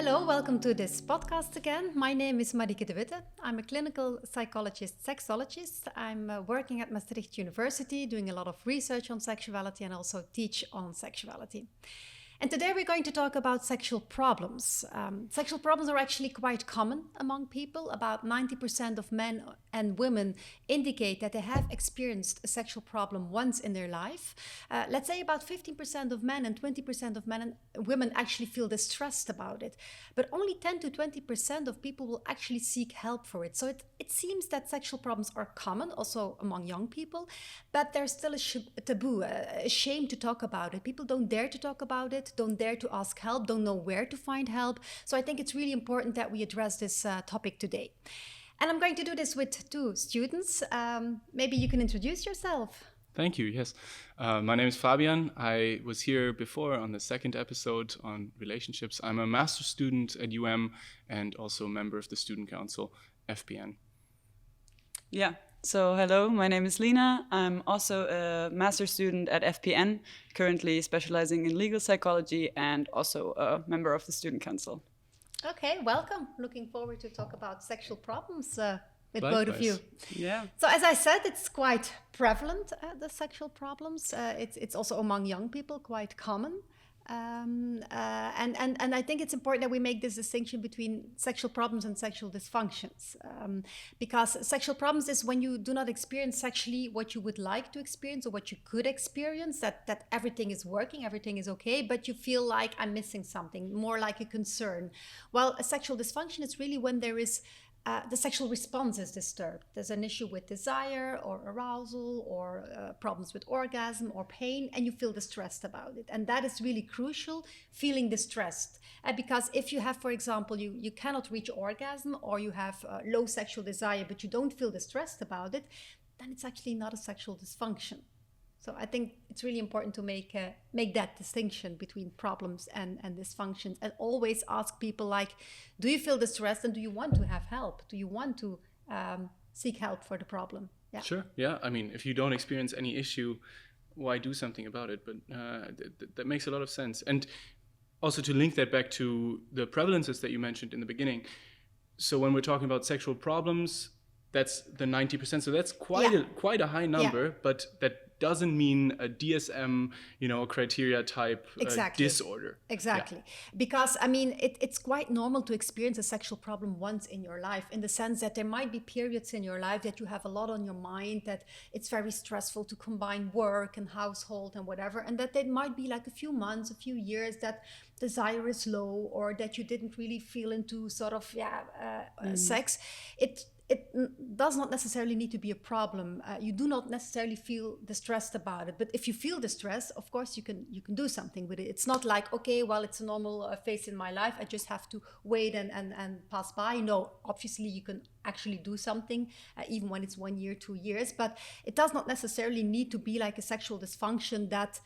Hello, welcome to this podcast again. My name is Marieke de Witte. I'm a clinical psychologist, sexologist. I'm working at Maastricht University, doing a lot of research on sexuality and also teach on sexuality. And today we're going to talk about sexual problems. Sexual problems are actually quite common among people. About 90% of men and women indicate that they have experienced a sexual problem once in their life. Let's say about 15% of men and 20% of men and women actually feel distressed about it. But only 10 to 20% of people will actually seek help for it. So it seems that sexual problems are common, also among young people, but there's still a taboo, a shame to talk about it. People don't dare to talk about it, don't dare to ask help, don't know where to find help. So I think it's really important that we address this topic today. And I'm going to do this with two students. Maybe you can introduce yourself. Thank you. Yes. My name is Fabian. I was here before on the second episode on relationships. I'm a master's student at UM and also a member of the student council, FPN. Yeah. So hello, my name is Lina. I'm also a master's student at FPN, currently specializing in legal psychology and also a member of the student council. Okay, welcome. Looking forward to talk about sexual problems with Likewise. both of you. Yeah. So as I said, it's quite prevalent, the sexual problems. It's also among young people quite common. And I think it's important that we make this distinction between sexual problems and sexual dysfunctions, because sexual problems is when you do not experience sexually what you would like to experience or what you could experience, that everything is working, everything is okay, but you feel like I'm missing something, more like a concern. While a sexual dysfunction is really when there is the sexual response is disturbed. There's an issue with desire or arousal or problems with orgasm or pain, and you feel distressed about it. And that is really crucial, feeling distressed. Because if you have, for example, you cannot reach orgasm or you have low sexual desire, but you don't feel distressed about it, then it's actually not a sexual dysfunction. So I think it's really important to make that distinction between problems and dysfunctions, and always ask people like, do you feel distressed and do you want to have help? Do you want to seek help for the problem? Yeah. Sure. Yeah. I mean, if you don't experience any issue, why do something about it? But that makes a lot of sense. And also to link that back to the prevalences that you mentioned in the beginning. So when we're talking about sexual problems, that's the 90%. So that's quite a high number, but that doesn't mean a DSM, criteria type disorder. Exactly. Yeah. Because, I mean, it's quite normal to experience a sexual problem once in your life, in the sense that there might be periods in your life that you have a lot on your mind, that it's very stressful to combine work and household and whatever, and that it might be like a few months, a few years that desire is low, or that you didn't really feel into sort of sex. It does not necessarily need to be a problem. You do not necessarily feel distressed about it. But if you feel distressed, of course, you can do something with it. It's not like, okay, well, it's a normal phase in my life. I just have to wait and pass by. No, obviously, you can actually do something, even when it's 1 year, 2 years. But it does not necessarily need to be like a sexual dysfunction that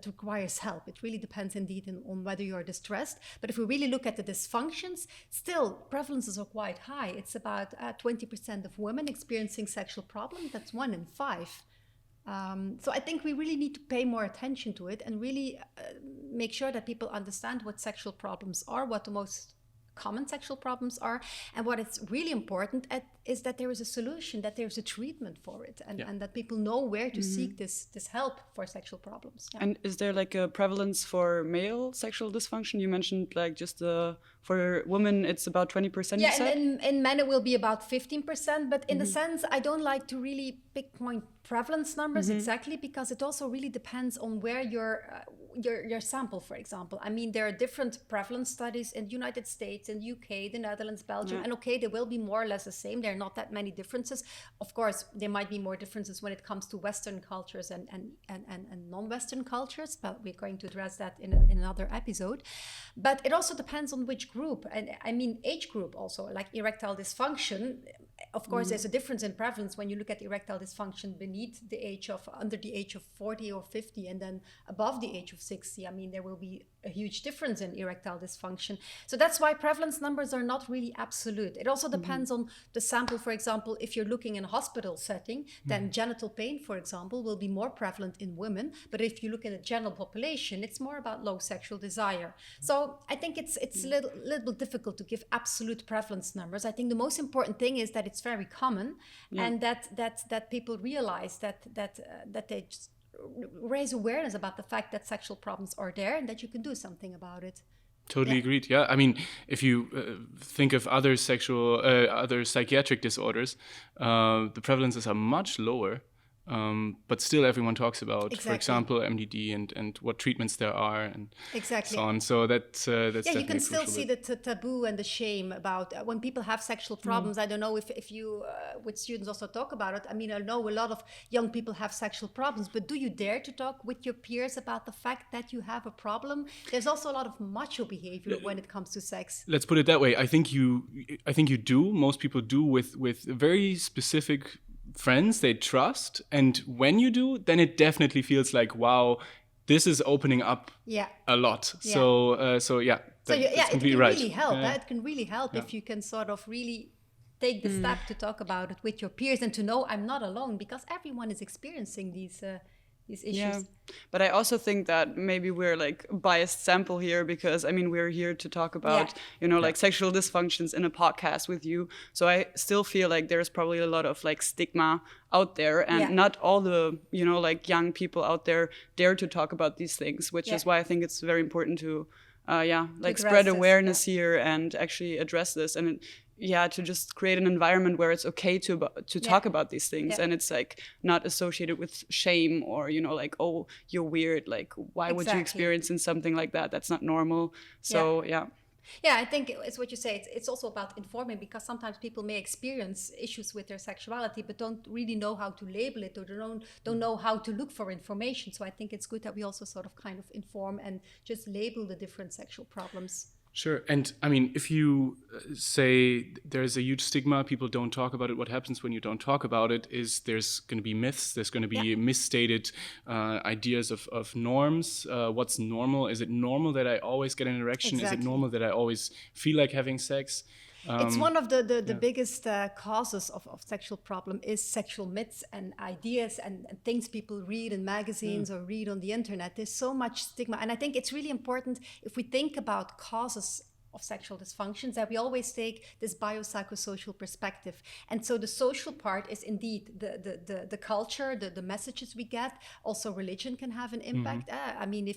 requires help. It really depends indeed on whether you're distressed. But if we really look at the dysfunctions, still prevalences are quite high. It's about 20% of women experiencing sexual problems. That's 1 in 5. So I think we really need to pay more attention to it and really make sure that people understand what sexual problems are, what the most common sexual problems are, and what is really important is that there is a solution, that there's a treatment for it, and that people know where to seek this help for sexual problems. Yeah. And is there like a prevalence for male sexual dysfunction? You mentioned like just for women it's about 20%. Yeah, in men it will be about 15%, but in the sense I don't like to really pinpoint prevalence numbers exactly, because it also really depends on where your sample, for example. I mean, there are different prevalence studies in the United States, in UK, the Netherlands, Belgium, and okay, they will be more or less the same. There are not that many differences. Of course, there might be more differences when it comes to Western cultures and non-Western cultures, but we're going to address that in another episode. But it also depends on which group, and I mean age group also, like erectile dysfunction. Of course, there's a difference in prevalence when you look at erectile dysfunction under the age of 40 or 50, and then above the age of 60. I mean, there will be a huge difference in erectile dysfunction. So that's why prevalence numbers are not really absolute. It also depends on the sample. For example, if you're looking in a hospital setting, then genital pain, for example, will be more prevalent in women. But if you look at the general population, it's more about low sexual desire. So I think it's a little bit difficult to give absolute prevalence numbers. I think the most important thing is that it's very common, and that people realize that they just raise awareness about the fact that sexual problems are there and that you can do something about it. Totally agreed. Yeah, I mean, if you think of other psychiatric disorders, the prevalences are much lower, but still everyone talks about, for example, MDD and what treatments there are and so on. So that's definitely you can still crucial. see the taboo and the shame about when people have sexual problems. I don't know if you with students also talk about it. I mean, I know a lot of young people have sexual problems, but do you dare to talk with your peers about the fact that you have a problem? There's also a lot of macho behavior when it comes to sex. Let's put it that way. I think you do. Most people do with very specific friends they trust, and when you do, then it definitely feels like, wow, this is opening up a lot. So that's completely it can right. Really help. It can really help if you can sort of really take the step to talk about it with your peers and to know I'm not alone, because everyone is experiencing these issues. Yeah, but I also think that maybe we're like a biased sample here, because I mean, we're here to talk about, like sexual dysfunctions in a podcast with you. So I still feel like there's probably a lot of like stigma out there, and not all the, like young people out there dare to talk about these things, which is why I think it's very important to, spread awareness here and actually address this. And to just create an environment where it's okay to talk about these things, and it's like not associated with shame or like, oh, you're weird, like why would you experience in something like that? That's not normal. So I think it's what you say. It's also about informing, because sometimes people may experience issues with their sexuality but don't really know how to label it, or don't know how to look for information. So I think it's good that we also sort of kind of inform and just label the different sexual problems. Sure. And I mean, if you say there's a huge stigma, people don't talk about it, what happens when you don't talk about it is there's going to be myths, there's going to be misstated ideas of norms. What's normal? Is it normal that I always get an erection? Is it normal that I always feel like having sex? It's one of the biggest causes of sexual problem is sexual myths and ideas and things people read in magazines or read on the internet. There's so much stigma. And I think it's really important, if we think about causes of sexual dysfunctions, that we always take this biopsychosocial perspective. And so the social part is indeed the culture, the messages we get. Also religion can have an impact. I mean,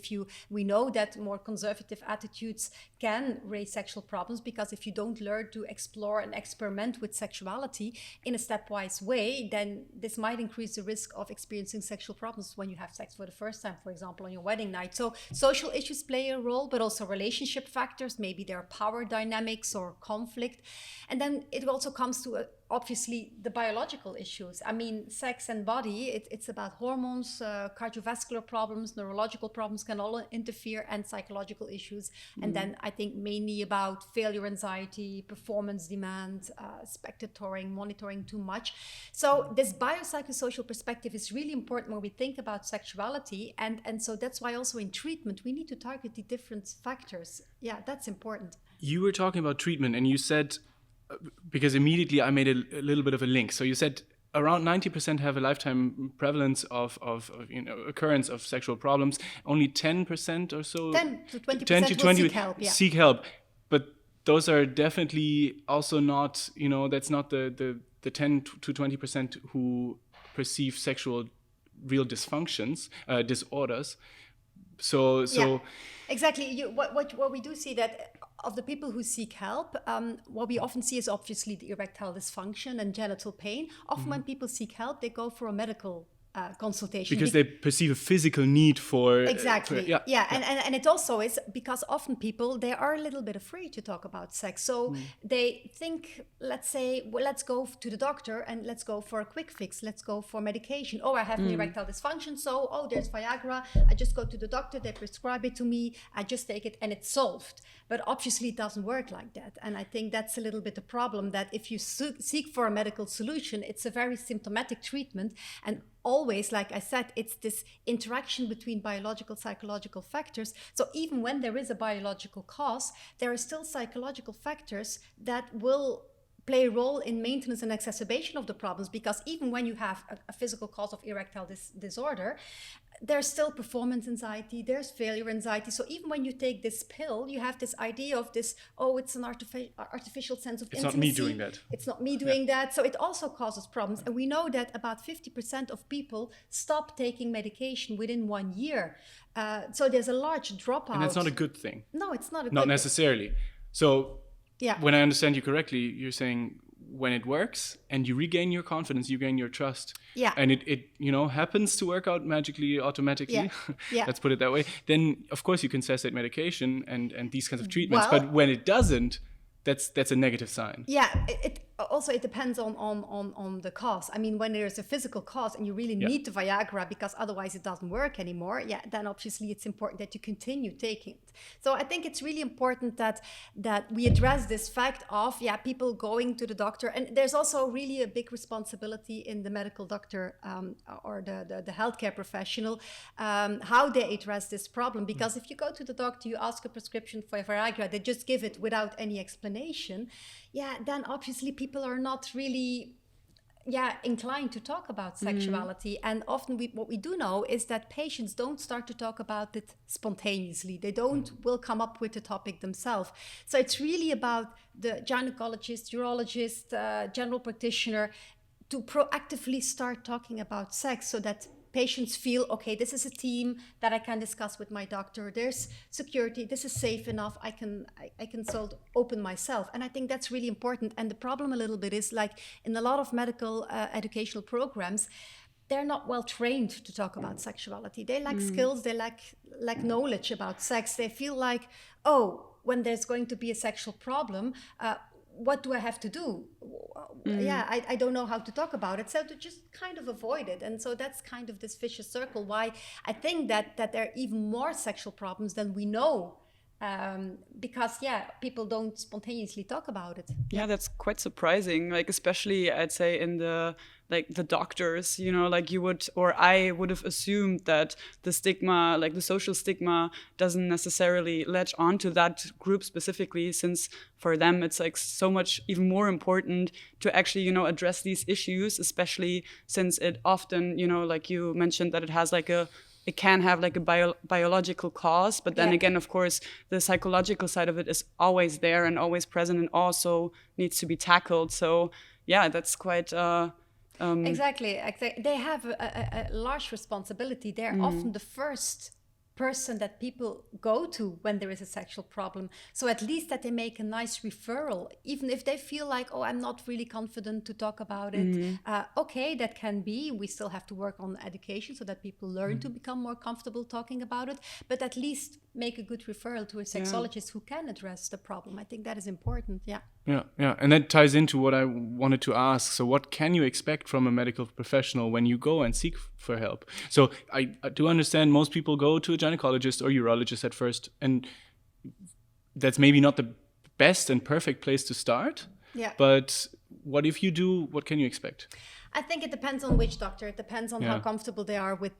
we know that more conservative attitudes can raise sexual problems, because if you don't learn to explore and experiment with sexuality in a stepwise way, then this might increase the risk of experiencing sexual problems when you have sex for the first time, for example, on your wedding night. So social issues play a role, but also relationship factors. Maybe there are power dynamics or conflict. And then it also comes to obviously the biological issues. I mean, sex and body, it's about hormones, cardiovascular problems, neurological problems can all interfere, and psychological issues. And then I think mainly about failure anxiety, performance demand, spectatoring, monitoring too much. So this biopsychosocial perspective is really important when we think about sexuality. And so that's why also in treatment, we need to target the different factors. Yeah, that's important. You were talking about treatment, and you said, because immediately I made a little bit of a link. So you said around 90% have a lifetime prevalence of occurrence of sexual problems. Only 10% or so, 10 to 20% will seek help. Yeah. Seek help, but those are definitely also not. That's not the 10 to 20% who perceive sexual real dysfunctions, disorders. So exactly. What we do see that of the people who seek help, what we often see is obviously the erectile dysfunction and genital pain. Often when people seek help, they go for a medical consultation. Because they perceive a physical need for... Exactly. And it also is because often people, they are a little bit afraid to talk about sex. So they think, let's say, well, let's go to the doctor and let's go for a quick fix. Let's go for medication. Oh, I have an erectile dysfunction. So, there's Viagra. I just go to the doctor. They prescribe it to me. I just take it and it's solved. But obviously it doesn't work like that. And I think that's a little bit a problem, that if you seek for a medical solution, it's a very symptomatic treatment. And always, like I said, it's this interaction between biological, psychological factors. So even when there is a biological cause, there are still psychological factors that will play a role in maintenance and exacerbation of the problems, because even when you have a physical cause of erectile disorder, there's still performance anxiety, there's failure anxiety. So even when you take this pill, you have this idea of this, oh, it's an artificial sense of It's intimacy. not me doing that. It's not me doing that. So it also causes problems. And we know that about 50% of people stop taking medication within 1 year. So there's a large dropout. And that's not a good thing. No, it's not a good Not thing. necessarily. So Yeah. when I understand you correctly, you're saying when it works and you regain your confidence, you gain your trust. Yeah. And it happens to work out magically, automatically. Yeah. Yeah. Let's put it that way. Then of course you can cessate medication and these kinds of treatments. Well- but when it doesn't, that's a negative sign. Yeah, it depends on the cause. I mean, when there's a physical cause and you really need the Viagra because otherwise it doesn't work anymore, then obviously it's important that you continue taking it. So I think it's really important that we address this fact of people going to the doctor. And there's also really a big responsibility in the medical doctor or the healthcare professional, how they address this problem. Because if you go to the doctor, you ask a prescription for Viagra, they just give it without any explanation. Then obviously people are not really inclined to talk about sexuality. And often what we do know is that patients don't start to talk about it spontaneously. They will come up with the topic themselves. So it's really about the gynecologist, urologist, general practitioner to proactively start talking about sex so that patients feel, okay, this is a team that I can discuss with my doctor. There's security. This is safe enough. I can sort of open myself. And I think that's really important. And the problem a little bit is like in a lot of medical educational programs, they're not well trained to talk about sexuality. They lack skills. They lack knowledge about sex. They feel like, oh, when there's going to be a sexual problem, what do I have to do? I don't know how to talk about it. So to just kind of avoid it. And so that's kind of this vicious circle why I think that there are even more sexual problems than we know. Because people don't spontaneously talk about it. Yeah, that's quite surprising. Like, especially I'd say in the doctors, like you would, or I would have assumed that the stigma, like the social stigma, doesn't necessarily latch onto that group specifically, since for them it's like so much even more important to actually, address these issues, especially since it often, like you mentioned, that it can have like a biological cause, but then again, of course, the psychological side of it is always there and always present and also needs to be tackled. So that's quite... Exactly. They have a large responsibility. They're often the first person that people go to when there is a sexual problem. So at least that they make a nice referral, even if they feel like, oh, I'm not really confident to talk about it. Okay, that can be. We still have to work on education so that people learn to become more comfortable talking about it, but at least make a good referral to a sexologist who can address the problem. I think that is important. Yeah. And that ties into what I wanted to ask. So what can you expect from a medical professional when you go and seek for help? So I do understand most people go to a gynecologist or urologist at first, and that's maybe not the best and perfect place to start. Yeah. But what if you do, what can you expect? I think it depends on which doctor. It depends on how comfortable they are with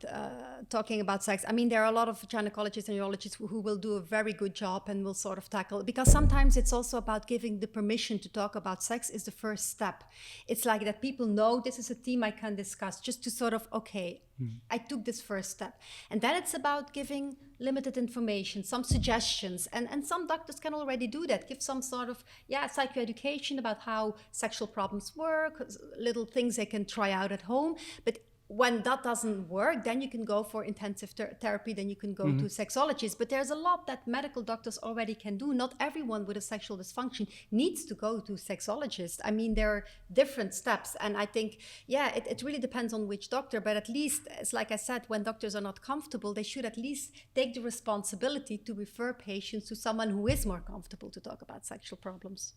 talking about sex. I mean, there are a lot of gynecologists and urologists who will do a very good job and will sort of tackle it. Because sometimes it's also about giving the permission to talk about sex is the first step. It's like that people know this is a theme I can discuss, just to sort of, okay, I took this first step. And then it's about giving limited information, some suggestions. And some doctors can already do that, give some sort of, psychoeducation about how sexual problems work, little things they can try out at home. But when that doesn't work, then you can go for intensive therapy, then you can go to sexologists. But there's a lot that medical doctors already can do. Not everyone with a sexual dysfunction needs to go to sexologists. I mean, there are different steps. And I think, it really depends on which doctor. But at least, it's like I said, when doctors are not comfortable, they should at least take the responsibility to refer patients to someone who is more comfortable to talk about sexual problems.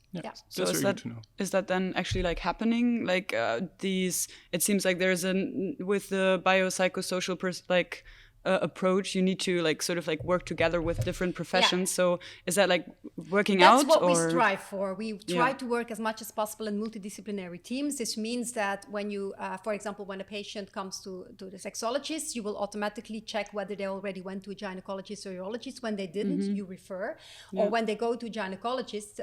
So is that then actually like happening? Like it seems like there's with the biopsychosocial approach, you need to like sort of like work together with different professions. So is that like working That's out? what we or? strive for. We try Yeah. to work as much as possible in multidisciplinary teams. This means that when you, for example, when a patient comes to the sexologist, you will automatically check whether they already went to a gynecologist or urologist. When they didn't, you refer. Or when they go to a gynecologist,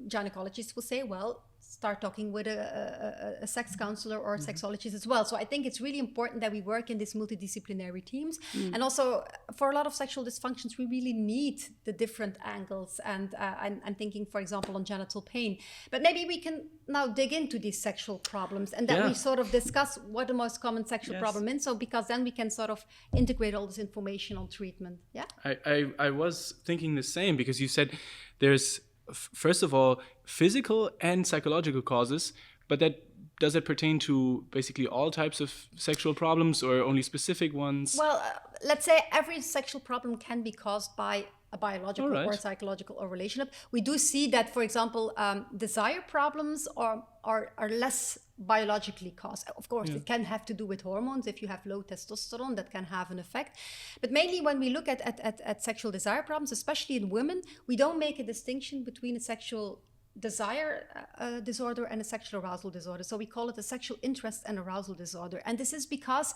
gynecologists will say, well, start talking with a sex counselor or a sexologist as well. So I think it's really important that we work in these multidisciplinary teams. And also for a lot of sexual dysfunctions, we really need the different angles. And I'm thinking, for example, on genital pain. But maybe we can now dig into these sexual problems and that we sort of discuss what the most common sexual problem is. So because then we can sort of integrate all this information on treatment. Yeah. I was thinking the same, because you said there's, first of all, physical and psychological causes, but does it pertain to basically all types of sexual problems or only specific ones? Well, let's say every sexual problem can be caused by a biological All right. or psychological or relationship. We do see that, for example, desire problems are less biologically caused. Of course, it can have to do with hormones. If you have low testosterone, that can have an effect. But mainly when we look at sexual desire problems, especially in women, we don't make a distinction between a sexual desire disorder and a sexual arousal disorder. So we call it a sexual interest and arousal disorder. And this is because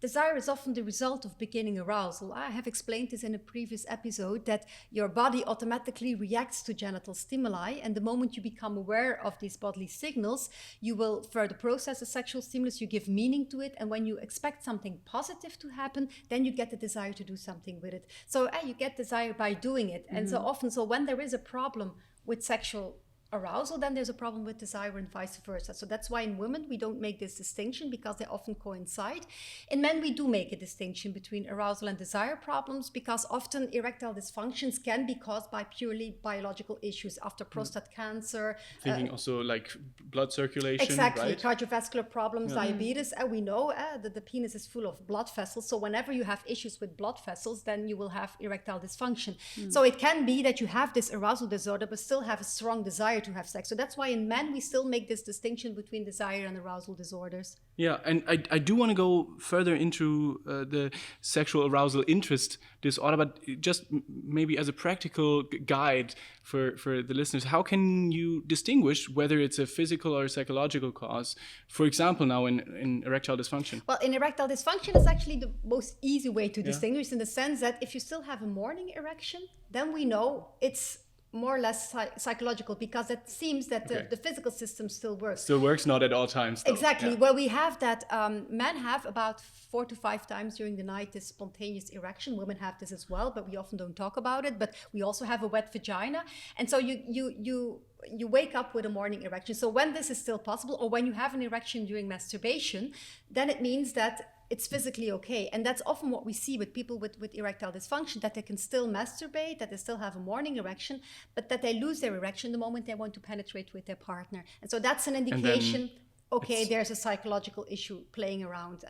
desire is often the result of beginning arousal. I have explained this in a previous episode, that your body automatically reacts to genital stimuli. And the moment you become aware of these bodily signals, you will further process a sexual stimulus, you give meaning to it. And when you expect something positive to happen, then you get the desire to do something with it. So you get desire by doing it. And so often, so when there is a problem with sexual arousal, then there's a problem with desire and vice versa. So that's why in women we don't make this distinction, because they often coincide. In men we do make a distinction between arousal and desire problems, because often erectile dysfunctions can be caused by purely biological issues after prostate cancer. Thinking also like blood circulation, Exactly, right? cardiovascular problems, diabetes. And we know that the penis is full of blood vessels. So whenever you have issues with blood vessels, then you will have erectile dysfunction. So it can be that you have this arousal disorder, but still have a strong desire to have sex. So that's why in men we still make this distinction between desire and arousal disorders. Yeah, and I do want to go further into the sexual arousal interest disorder, but just maybe as a practical guide for the listeners, how can you distinguish whether it's a physical or psychological cause? For example, now in erectile dysfunction. Well, in erectile dysfunction, it's actually the most easy way to distinguish, in the sense that if you still have a morning erection, then we know it's more or less psychological, because it seems that the physical system still works. Still works, not at all times, though. Exactly. Yeah. Well, we have that. Men have about 4 to 5 times during the night this spontaneous erection. Women have this as well, but we often don't talk about it. But we also have a wet vagina, and so you wake up with a morning erection. So when this is still possible, or when you have an erection during masturbation, then it means that it's physically okay. And that's often what we see with people with erectile dysfunction, that they can still masturbate, that they still have a morning erection, but that they lose their erection the moment they want to penetrate with their partner. And so that's an indication, okay, there's a psychological issue playing around.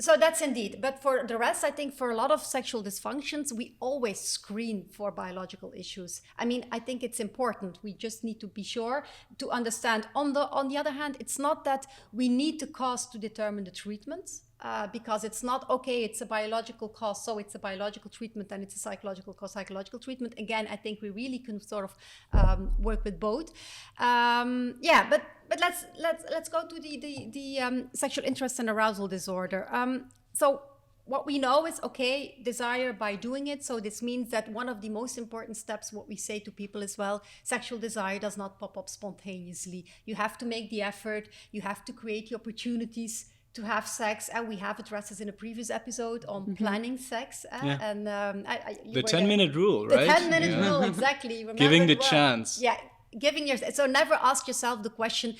So that's indeed. But for the rest, I think for a lot of sexual dysfunctions, we always screen for biological issues. I mean, I think it's important. We just need to be sure to understand. On the other hand, it's not that we need the cause to determine the treatment. Because it's not, okay, it's a biological cause, so it's a biological treatment, and it's a psychological cause, psychological treatment. Again, I think we really can sort of work with both. But let's go to the sexual interest and arousal disorder. So what we know is, okay, desire by doing it. So this means that one of the most important steps, what we say to people is, well, sexual desire does not pop up spontaneously. You have to make the effort. You have to create the opportunities to have sex, and we have addressed this in a previous episode on planning sex. And the 10-minute rule, right? The 10-minute rule, exactly. Giving the chance. Yeah, giving your. So never ask yourself the question,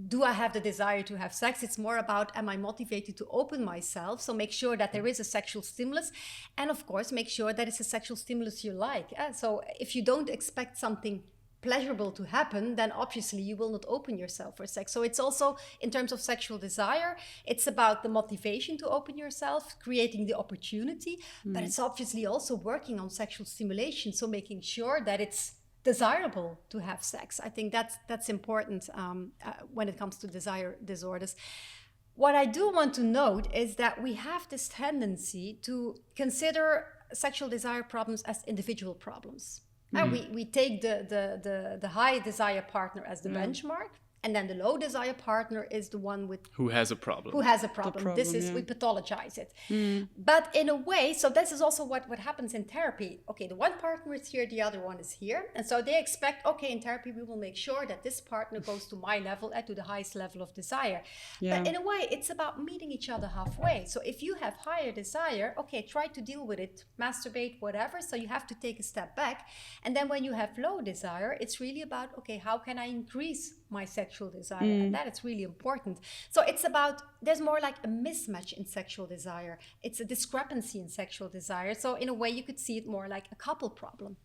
do I have the desire to have sex? It's more about, am I motivated to open myself? So make sure that there is a sexual stimulus, and of course make sure that it's a sexual stimulus you like. So if you don't expect something pleasurable to happen, then obviously you will not open yourself for sex. So it's also, in terms of sexual desire, it's about the motivation to open yourself, creating the opportunity, but it's obviously also working on sexual stimulation, so making sure that it's desirable to have sex. I think that's important when it comes to desire disorders. What I do want to note is that we have this tendency to consider sexual desire problems as individual problems. We take the high desire partner as the benchmark, and then the low desire partner is the one with who has a problem. This is we pathologize it. But in a way, so this is also what happens in therapy. Okay, the one partner is here, the other one is here, and so they expect, okay, in therapy we will make sure that this partner goes to my level and to the highest level of desire. But in a way, it's about meeting each other halfway. So if you have higher desire, okay, try to deal with it, masturbate, whatever. So you have to take a step back, and then when you have low desire, it's really about, okay, how can I increase my sexual desire? And that is really important. So it's about, there's more like a mismatch in sexual desire. It's a discrepancy in sexual desire. So in a way, you could see it more like a couple problem.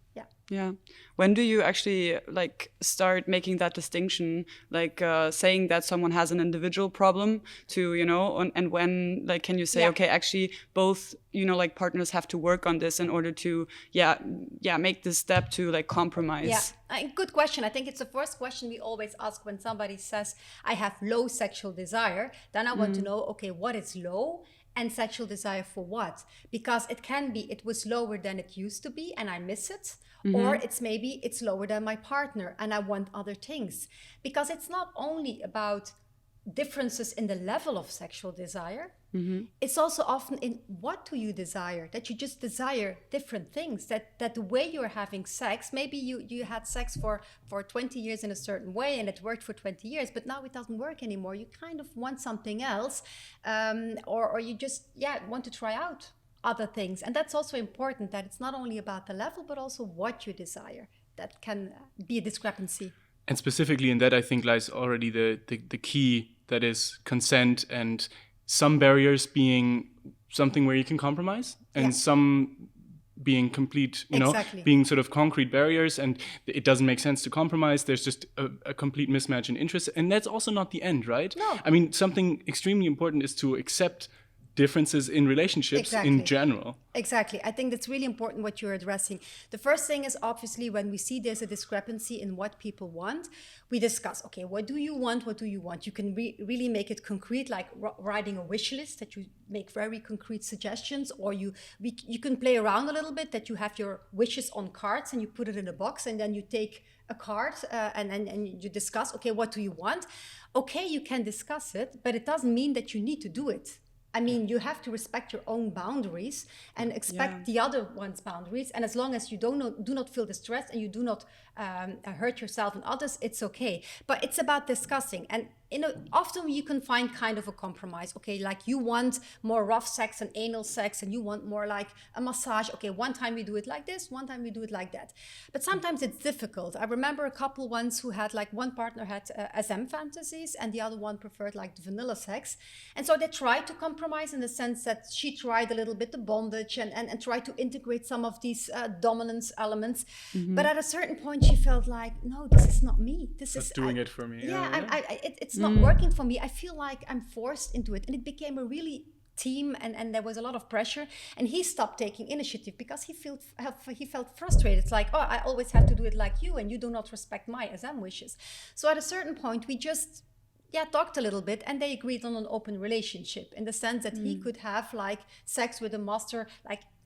Yeah. When do you actually like start making that distinction, like saying that someone has an individual problem to, you know, and when like can you say, okay, actually both, you know, like partners have to work on this in order to make this step to like compromise? Good question. I think it's the first question we always ask when somebody says, I have low sexual desire. Then I want to know, okay, what is low? And sexual desire for what? Because it can be, it was lower than it used to be and I miss it. Or it's lower than my partner and I want other things. Because it's not only about differences in the level of sexual desire. It's also often in what do you desire, that you just desire different things, that the way you're having sex, maybe you had sex for 20 years in a certain way and it worked for 20 years, but now it doesn't work anymore. You kind of want something else, or you just want to try out other things. And that's also important, that it's not only about the level, but also what you desire. That can be a discrepancy. And specifically in that, I think lies already the key, that is consent, and some barriers being something where you can compromise, and some being complete, being sort of concrete barriers, and it doesn't make sense to compromise. There's just a complete mismatch in interests, and that's also not the end, right? No. I mean, something extremely important is to accept differences in relationships in general. Exactly. I think that's really important what you're addressing. The first thing is obviously when we see there's a discrepancy in what people want, we discuss, okay, what do you want? What do you want? You can really make it concrete, like writing a wish list, that you make very concrete suggestions, or you can play around a little bit, that you have your wishes on cards and you put it in a box, and then you take a card and you discuss, okay, what do you want? Okay, you can discuss it, but it doesn't mean that you need to do it. I mean, you have to respect your own boundaries and expect the other one's boundaries. And as long as you do not feel distressed and you do not hurt yourself and others, it's okay. But it's about discussing. And often you can find kind of a compromise. Okay, like you want more rough sex and anal sex, and you want more like a massage. Okay, one time we do it like this, one time we do it like that. But sometimes it's difficult. I remember a couple once who had like, one partner had SM fantasies and the other one preferred like the vanilla sex. And so they tried to compromise in the sense that she tried a little bit the bondage and tried to integrate some of these dominance elements. But at a certain point she felt like, no, this is not me. This is doing it for me. It's not working for me. I feel like I'm forced into it. And it became a really team, and there was a lot of pressure, and he stopped taking initiative because he felt frustrated. It's like, oh, I always have to do it like you, and you do not respect my SM wishes. So at a certain point we just talked a little bit, and they agreed on an open relationship, in the sense that he could have like sex with a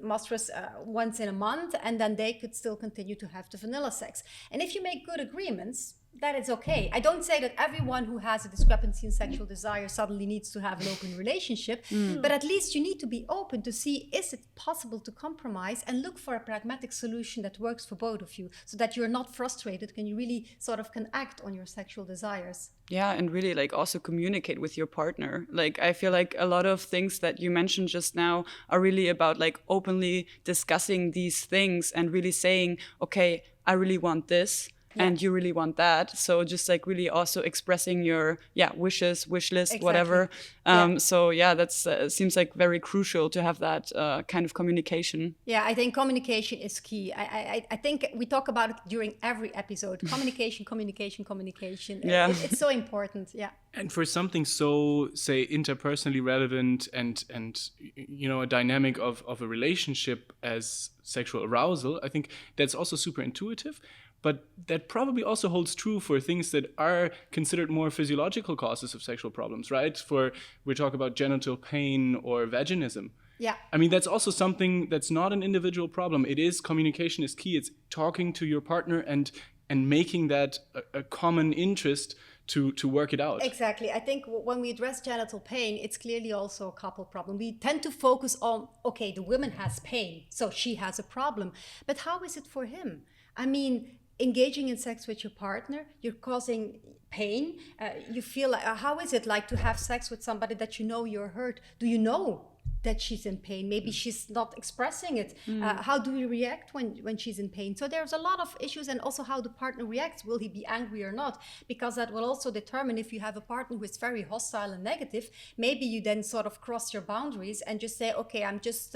mistress once in a month, and then they could still continue to have the vanilla sex. And if you make good agreements, that is okay. I don't say that everyone who has a discrepancy in sexual desire suddenly needs to have an open relationship, but at least you need to be open to see, is it possible to compromise, and look for a pragmatic solution that works for both of you, so that you're not frustrated and you really sort of can act on your sexual desires. Yeah, and really like also communicate with your partner. Like I feel like a lot of things that you mentioned just now are really about like openly discussing these things and really saying, okay, I really want this. And you really want that. So just like really also expressing your wishes, wish list, whatever. So that's seems like very crucial to have that kind of communication. Yeah, I think communication is key. I think we talk about it during every episode. Communication. Yeah. It's so important. Yeah. And for something so, say, interpersonally relevant and a dynamic of a relationship as sexual arousal, I think that's also super intuitive. But that probably also holds true for things that are considered more physiological causes of sexual problems, right? We talk about genital pain or vaginism. Yeah. I mean, that's also something that's not an individual problem. It is communication is key. It's talking to your partner and making that a common interest to work it out. Exactly. I think when we address genital pain, it's clearly also a couple problem. We tend to focus on, okay, the woman has pain, so she has a problem. But how is it for him? I mean, engaging in sex with your partner, you're causing pain. You feel like, how is it like to have sex with somebody that you know you're hurt? Do you know that she's in pain? Maybe she's not expressing it. How do we react when she's in pain? So there's a lot of issues, and also how the partner reacts. Will he be angry or not? Because that will also determine if you have a partner who is very hostile and negative. Maybe you then sort of cross your boundaries and just say, okay, I'm just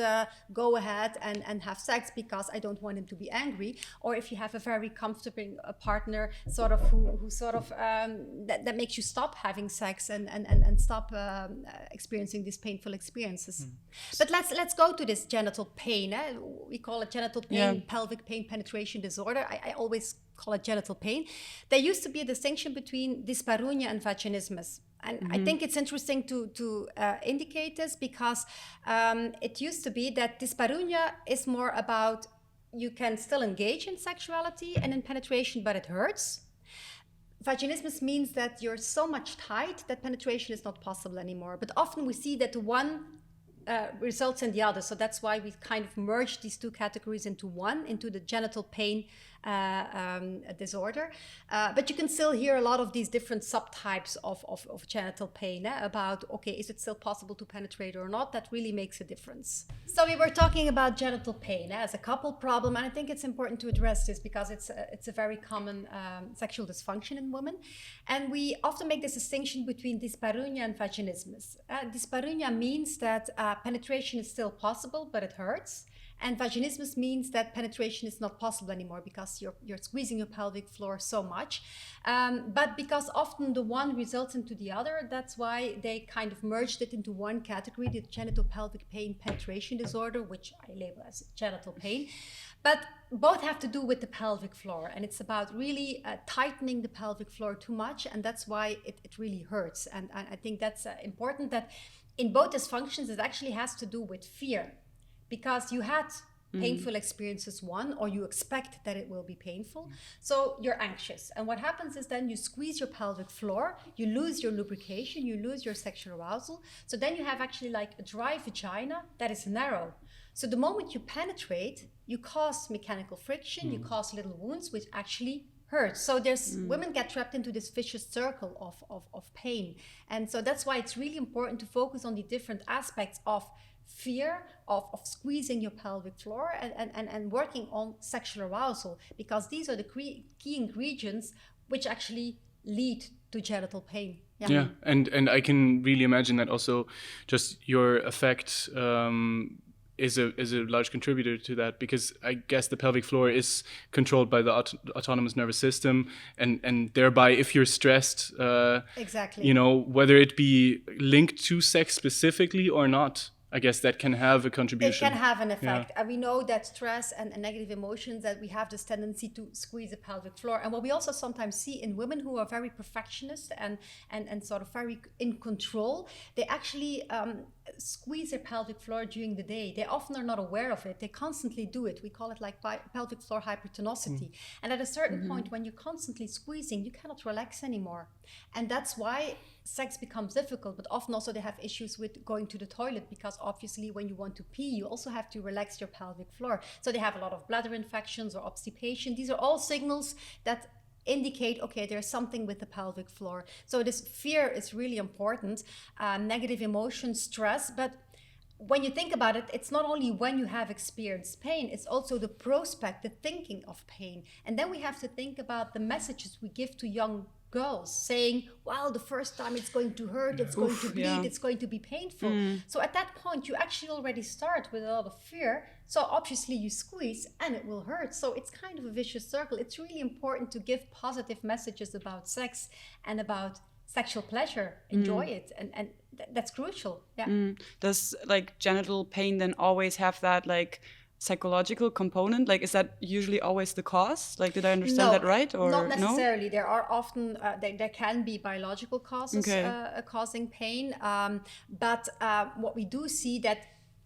go ahead and have sex because I don't want him to be angry. Or if you have a very comfortable partner sort of who sort of that makes you stop having sex and stop experiencing these painful experiences. But let's go to this genital pain. We call it genital pain, pelvic pain penetration disorder. I always call it genital pain. There used to be a distinction between dyspareunia and vaginismus. And I think it's interesting to indicate this because it used to be that dyspareunia is more about you can still engage in sexuality and in penetration, but it hurts. Vaginismus means that you're so much tight that penetration is not possible anymore. But often we see that one results in the other. So that's why we kind of merged these two categories into one, into the genital pain disorder. But you can still hear a lot of these different subtypes of genital pain about, okay, is it still possible to penetrate or not? That really makes a difference. So we were talking about genital pain as a couple problem, and I think it's important to address this because it's a very common sexual dysfunction in women. And we often make this distinction between dyspareunia and vaginismus. Dyspareunia means that penetration is still possible, but it hurts. And vaginismus means that penetration is not possible anymore because you're squeezing your pelvic floor so much. But because often the one results into the other, that's why they kind of merged it into one category, the genital pelvic pain penetration disorder, which I label as genital pain. But both have to do with the pelvic floor, and it's about really tightening the pelvic floor too much, and that's why it really hurts. And I think that's important that in both dysfunctions, it actually has to do with fear. Because you had painful experiences, one, or you expect that it will be painful. So you're anxious. And what happens is then you squeeze your pelvic floor, you lose your lubrication, you lose your sexual arousal. So then you have actually like a dry vagina that is narrow. So the moment you penetrate, you cause mechanical friction, you cause little wounds, which actually hurts. So there's women get trapped into this vicious circle of pain. And so that's why it's really important to focus on the different aspects of fear of squeezing your pelvic floor and working on sexual arousal, because these are the key ingredients which actually lead to genital pain. Yeah, and I can really imagine that also just your effect is a large contributor to that, because I guess the pelvic floor is controlled by the autonomous nervous system, and thereby if you're stressed, exactly, you know, whether it be linked to sex specifically or not, I guess that can have a contribution. It can have an effect. And we know that stress and negative emotions, that we have this tendency to squeeze the pelvic floor. And what we also sometimes see in women who are very perfectionist and sort of very in control, they actually squeeze their pelvic floor during the day. They often are not aware of it. They constantly do it. We call it like pelvic floor hypertonicity. And at a certain point, when you're constantly squeezing, you cannot relax anymore. And that's why sex becomes difficult. But often also they have issues with going to the toilet, because obviously when you want to pee, you also have to relax your pelvic floor. So they have a lot of bladder infections or obstipation. These are all signals that indicate, okay, there's something with the pelvic floor. So this fear is really important, negative emotion, stress. But when you think about it, it's not only when you have experienced pain, it's also the prospect, the thinking of pain. And then we have to think about the messages we give to young girls, saying, well, the first time it's going to hurt, it's going to bleed, it's going to be painful. So at that point, you actually already start with a lot of fear. So obviously you squeeze and it will hurt. So it's kind of a vicious circle. It's really important to give positive messages about sex and about sexual pleasure. Enjoy it. And that's crucial. Yeah. Does like genital pain then always have that like psychological component? Like, is that usually always the cause? Like, did I understand that right? Or not necessarily. There are often there can be biological causes causing pain, but what we do see that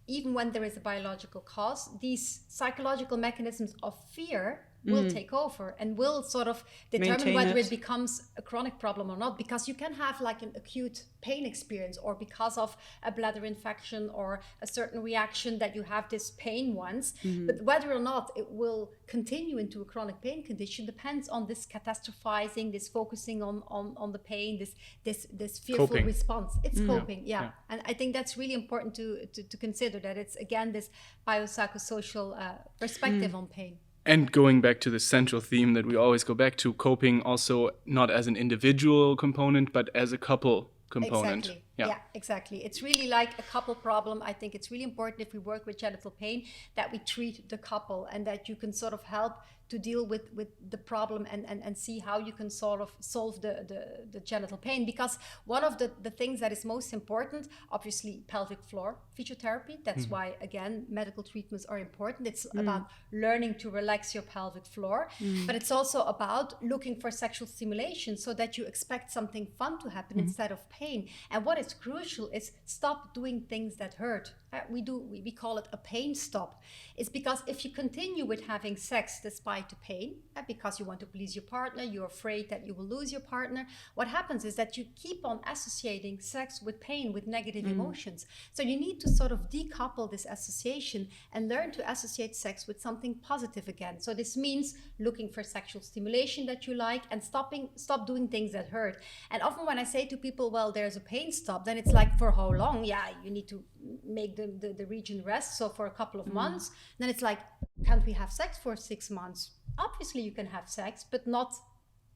even when there is a biological cause, these psychological mechanisms of fear will take over and will sort of determine Maintain whether it. it becomes a chronic problem or not, because you can have like an acute pain experience, or because of a bladder infection or a certain reaction that you have this pain once, but whether or not it will continue into a chronic pain condition depends on this catastrophizing, this focusing on the pain, this fearful Coping. response. It's coping, yeah. And I think that's really important to consider, that it's again this biopsychosocial perspective on pain. And going back to the central theme that we always go back to, coping also not as an individual component, but as a couple component. Exactly. Yeah, exactly. It's really like a couple problem. I think it's really important, if we work with genital pain, that we treat the couple, and that you can sort of help to deal with the problem and see how you can sort of solve the genital pain. Because one of the things that is most important, obviously pelvic floor physiotherapy, that's why again medical treatments are important. It's about learning to relax your pelvic floor, but it's also about looking for sexual stimulation so that you expect something fun to happen instead of pain. And what is crucial is stop doing things that hurt. We call it a pain stop. It's because if you continue with having sex despite the pain, because you want to please your partner, you're afraid that you will lose your partner, what happens is that you keep on associating sex with pain, with negative emotions. So you need to sort of decouple this association and learn to associate sex with something positive again. So this means looking for sexual stimulation that you like, and stop doing things that hurt. And often when I say to people, well, there's a pain stop, then it's like, for how long? Yeah, you need to make the region rest, so for a couple of months. Then it's like, can't we have sex for 6 months? Obviously you can have sex, but not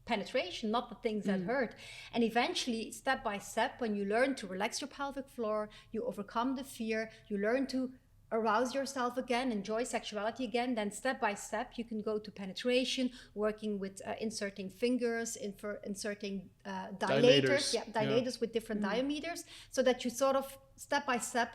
penetration, not the things that hurt. And eventually, step by step, when you learn to relax your pelvic floor, you overcome the fear, you learn to arouse yourself again, enjoy sexuality again, then step by step you can go to penetration, working with inserting fingers, inserting dilators with different diameters, so that you sort of step by step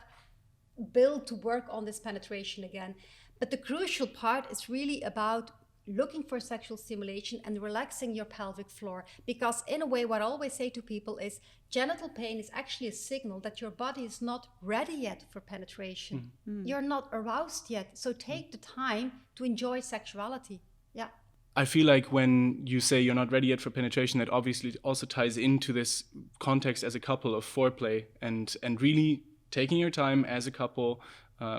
build to work on this penetration again. But the crucial part is really about looking for sexual stimulation and relaxing your pelvic floor, because in a way what I always say to people is genital pain is actually a signal that your body is not ready yet for penetration. You're not aroused yet, so take the time to enjoy sexuality. Yeah. I feel like when you say you're not ready yet for penetration, that obviously also ties into this context as a couple of foreplay and really taking your time as a couple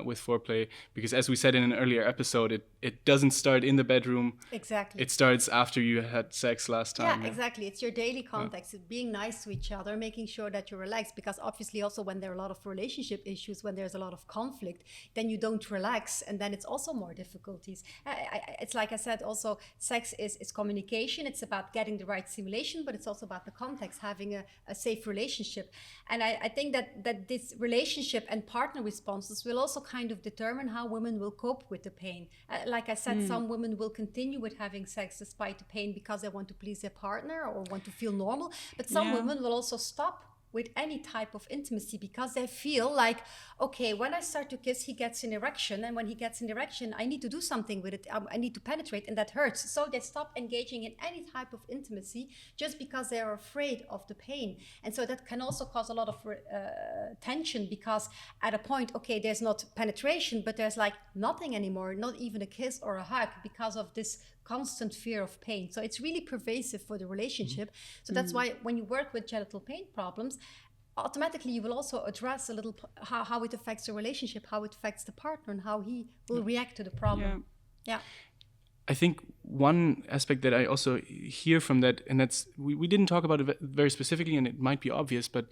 with foreplay, because as we said in an earlier episode, it doesn't start in the bedroom. Exactly. It starts after you had sex last time. Yeah, exactly. It's your daily context. It's being nice to each other, making sure that you're relaxed, because obviously also when there are a lot of relationship issues, when there's a lot of conflict, then you don't relax, and then it's also more difficulties. It's like I said, also sex is communication. It's about getting the right stimulation, but it's also about the context, having a safe relationship. And I think that this relationship and partner responses will also kind of determine how women will cope with the pain. Like I said, some women will continue with having sex despite the pain because they want to please their partner or want to feel normal. But some women will also stop with any type of intimacy because they feel like, okay, when I start to kiss, he gets an erection. And when he gets an erection, I need to do something with it. I need to penetrate, and that hurts. So they stop engaging in any type of intimacy just because they are afraid of the pain. And so that can also cause a lot of tension, because at a point, okay, there's not penetration, but there's like nothing anymore, not even a kiss or a hug, because of this constant fear of pain. So it's really pervasive for the relationship. So that's why when you work with genital pain problems, automatically you will also address a little how it affects the relationship, how it affects the partner, and how he will react to the problem. Yeah. I think one aspect that I also hear from that, and that's, we didn't talk about it very specifically, and it might be obvious, but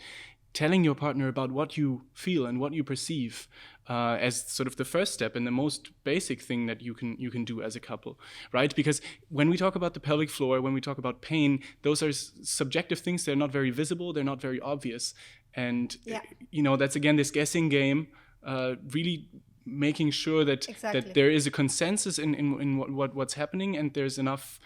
telling your partner about what you feel and what you perceive as sort of the first step and the most basic thing that you can do as a couple, right? Because when we talk about the pelvic floor, when we talk about pain, those are subjective things. They're not very visible. They're not very obvious. And, that's, again, this guessing game, really making sure that there is a consensus in what's happening, and there's enough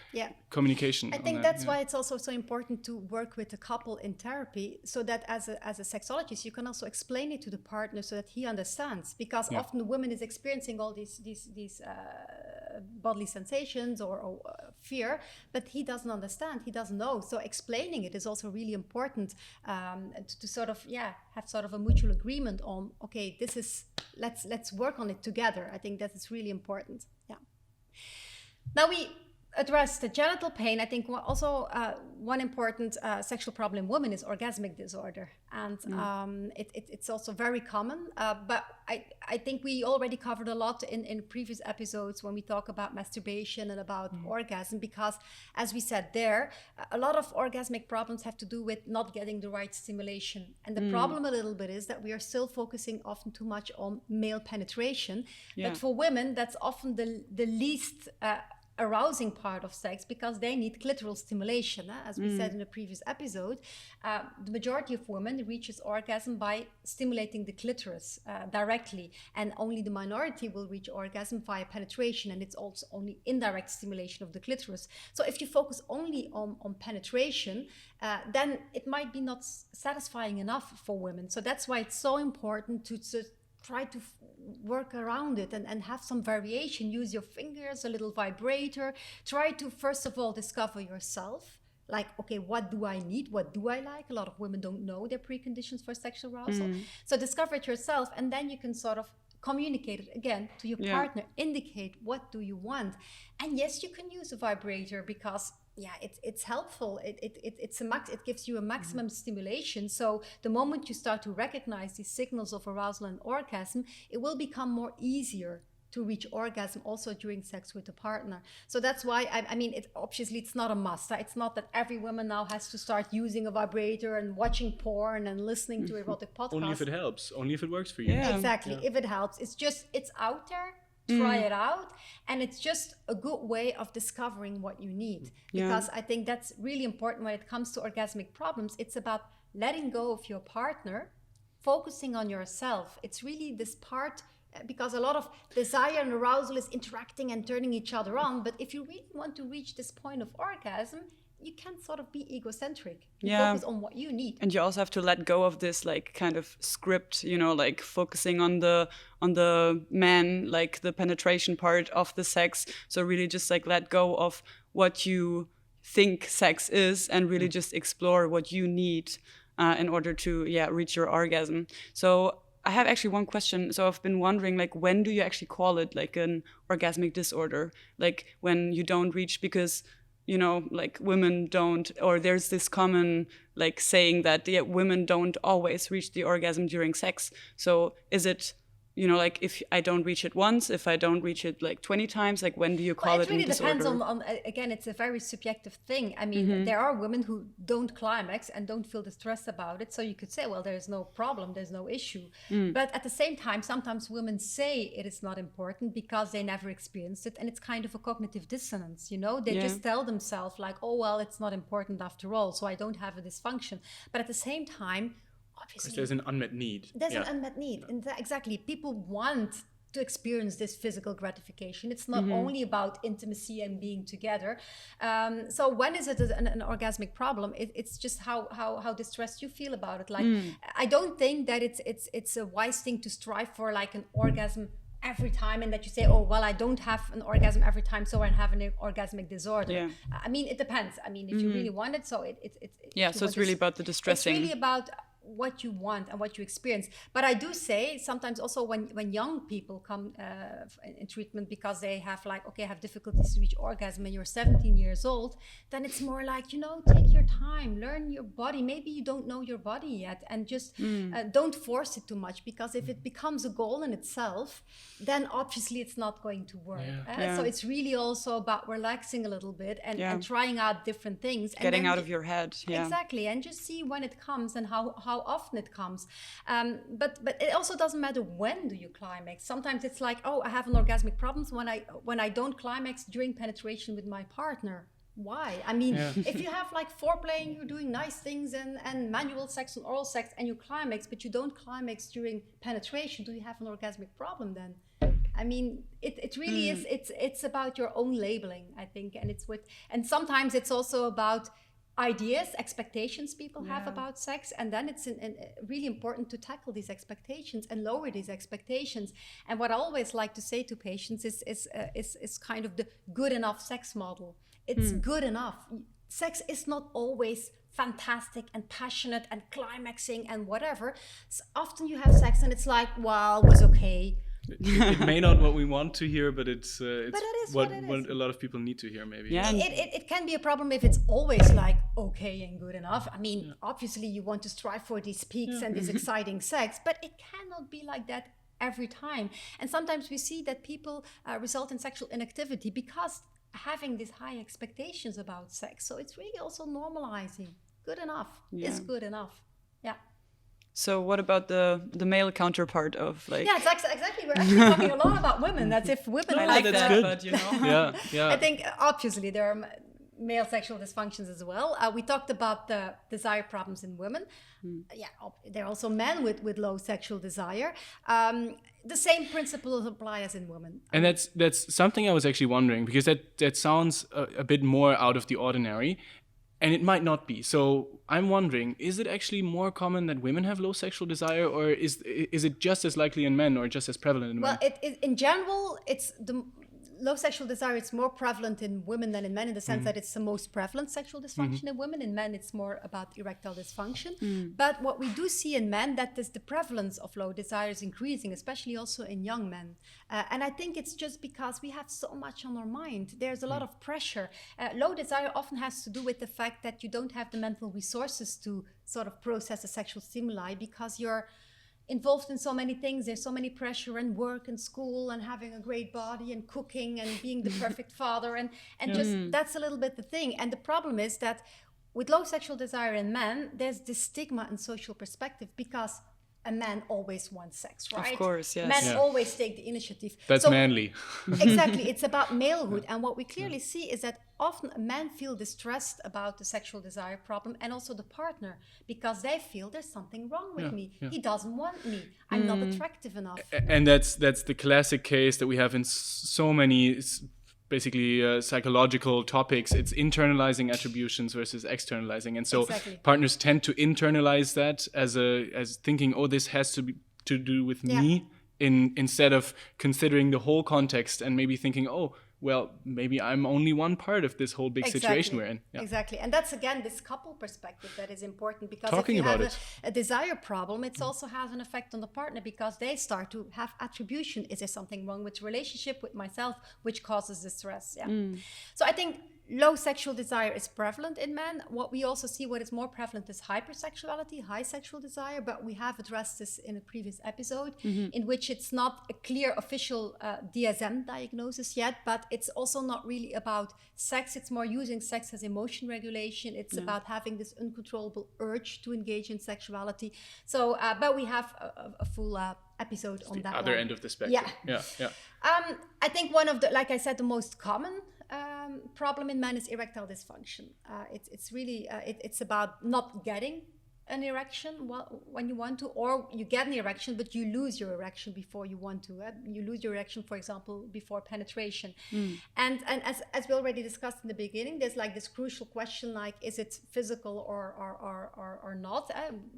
communication. I think that's why it's also so important to work with a couple in therapy, so that as a sexologist you can also explain it to the partner so that he understands, because often the woman is experiencing all these bodily sensations or fear, but he doesn't understand, he doesn't know. So explaining it is also really important, to sort of have sort of a mutual agreement on, okay, this is, let's work on it together. I think that is really important. Yeah. Now we address the genital pain. I think also one important sexual problem in women is orgasmic disorder, and it's also very common. But I think we already covered a lot in previous episodes when we talk about masturbation and about orgasm, because as we said there, a lot of orgasmic problems have to do with not getting the right stimulation. And the problem a little bit is that we are still focusing often too much on male penetration. But for women, that's often the least arousing part of sex, because they need clitoral stimulation. As we said in a previous episode, the majority of women reaches orgasm by stimulating the clitoris directly, and only the minority will reach orgasm via penetration, and it's also only indirect stimulation of the clitoris. So if you focus only on penetration, then it might be not satisfying enough for women. So that's why it's so important to try to work around it and have some variation. Use your fingers, a little vibrator. Try to, first of all, discover yourself. Like, okay, what do I need? What do I like? A lot of women don't know their preconditions for sexual arousal. So discover it yourself, and then you can sort of communicate it again to your partner. Indicate, what do you want? And yes, you can use a vibrator, because it's helpful. It gives you a maximum stimulation. So the moment you start to recognize these signals of arousal and orgasm, it will become more easier to reach orgasm also during sex with a partner. So that's why, I mean, obviously it's not a must. It's not that every woman now has to start using a vibrator and watching porn and listening to erotic podcasts. Only if it helps. Only if it works for you. Exactly. If it helps. It's out there. Try it out, and it's just a good way of discovering what you need, because I think that's really important when it comes to orgasmic problems. It's about letting go of your partner, focusing on yourself. It's really this part, because a lot of desire and arousal is interacting and turning each other on, but if you really want to reach this point of orgasm, you can't sort of be egocentric. You focus on what you need. And you also have to let go of this like kind of script, you know, like focusing on the man, like the penetration part of the sex. So really just like let go of what you think sex is, and really just explore what you need in order to reach your orgasm. So I have actually one question. So I've been wondering, like, when do you actually call it like an orgasmic disorder? Like when you don't reach, because you know, like women don't, or there's this common like saying that women don't always reach the orgasm during sex. So is it, you know, like if I don't reach it once, if I don't reach it like 20 times, like when do you call it a disorder? It really depends on, again, it's a very subjective thing. I mean, there are women who don't climax and don't feel distress about it. So you could say, well, there's no problem, there's no issue. But at the same time, sometimes women say it is not important because they never experienced it. And it's kind of a cognitive dissonance, you know? They just tell themselves like, oh, well, it's not important after all, so I don't have a dysfunction. But at the same time, because there's an unmet need. There's an unmet need. And exactly. People want to experience this physical gratification. It's not only about intimacy and being together. So when is it an orgasmic problem? It's just how distressed you feel about it. Like, I don't think that it's a wise thing to strive for like an orgasm every time, and that you say, oh, well, I don't have an orgasm every time, so I have an orgasmic disorder. I mean, it depends. I mean, if you really want it, so so it's really about the distressing. It's really about what you want and what you experience. But I do say sometimes also when young people come in treatment because they have like, okay, I have difficulties to reach orgasm, and you're 17 years old, then it's more like, you know, take your time, learn your body. Maybe you don't know your body yet, and just don't force it too much, because if it becomes a goal in itself, then obviously it's not going to work. So it's really also about relaxing a little bit and trying out different things. Getting out of your head. Exactly. And just see when it comes and how often it comes. But it also doesn't matter when do you climax. Sometimes it's like, oh, I have an orgasmic problem when I don't climax during penetration with my partner. Why? I mean, if you have like foreplay and you're doing nice things and manual sex and oral sex and you climax, but you don't climax during penetration, do you have an orgasmic problem then? I mean, it really is. It's about your own labeling, I think, and sometimes it's also about ideas, expectations people have about sex, and then it's really important to tackle these expectations and lower these expectations. And what I always like to say to patients is kind of the good enough sex model. It's good enough. Sex is not always fantastic and passionate and climaxing and whatever. So often you have sex and it's like, well, it was okay. It may not what we want to hear, but it's what a lot of people need to hear, maybe. Yeah. It can be a problem if it's always like okay and good enough. I mean, obviously you want to strive for these peaks and this exciting sex, but it cannot be like that every time. And sometimes we see that people result in sexual inactivity because having these high expectations about sex. So it's really also normalizing. Good enough is good enough. Yeah. So what about the male counterpart of like? Yeah, it's exactly. We're actually talking a lot about women. That's if women. I like that's that, good. but you know. Yeah. I think obviously there are male sexual dysfunctions as well. We talked about the desire problems in women. Yeah, there are also men with low sexual desire. The same principles apply as in women. And that's something I was actually wondering, because that sounds a bit more out of the ordinary. And it might not be. So I'm wondering, is it actually more common that women have low sexual desire, or is it just as likely in men or just as prevalent in men? Well, in general, it's the low sexual desire. It's more prevalent in women than in men, in the sense that it's the most prevalent sexual dysfunction in women. In men, it's more about erectile dysfunction. But what we do see in men, that is the prevalence of low desire is increasing, especially also in young men. And I think it's just because we have so much on our mind. There's a lot of pressure. Low desire often has to do with the fact that you don't have the mental resources to sort of process a sexual stimuli, because you're involved in so many things. There's so many pressure and work and school and having a great body and cooking and being the perfect father and just that's a little bit the thing. And the problem is that with low sexual desire in men, there's this stigma and social perspective, because a man always wants sex, right? Of course, yes. Men always take the initiative. That's manly. Exactly, it's about malehood. And what we clearly see is that often men feel distressed about the sexual desire problem, and also the partner, because they feel there's something wrong with me. He doesn't want me. I'm not attractive enough. And that's the classic case that we have in so many basically psychological topics. It's internalizing attributions versus externalizing, and so partners tend to internalize that as thinking, oh, this has to do with me, instead of considering the whole context and maybe thinking, oh, well, maybe I'm only one part of this whole big situation we're in. Yeah. Exactly. And that's, again, this couple perspective that is important, because Talking if you about have a desire problem, it also has an effect on the partner, because they start to have attribution. Is there something wrong with the relationship, with myself, which causes the stress? Yeah. So I think low sexual desire is prevalent in men. What we also see, what is more prevalent, is hypersexuality, high sexual desire. But we have addressed this in a previous episode, in which it's not a clear official DSM diagnosis yet, but it's also not really about sex. It's more using sex as emotion regulation. It's about having this uncontrollable urge to engage in sexuality. So, but we have a full episode on that. Other end of the spectrum. Yeah. I think one of the, like I said, the most common problem in men is erectile dysfunction. It's really it's about not getting an erection when you want to, or you get an erection but you lose your erection before you want to. You lose your erection, for example, before penetration. And as we already discussed in the beginning, there's like this crucial question, like, is it physical or not,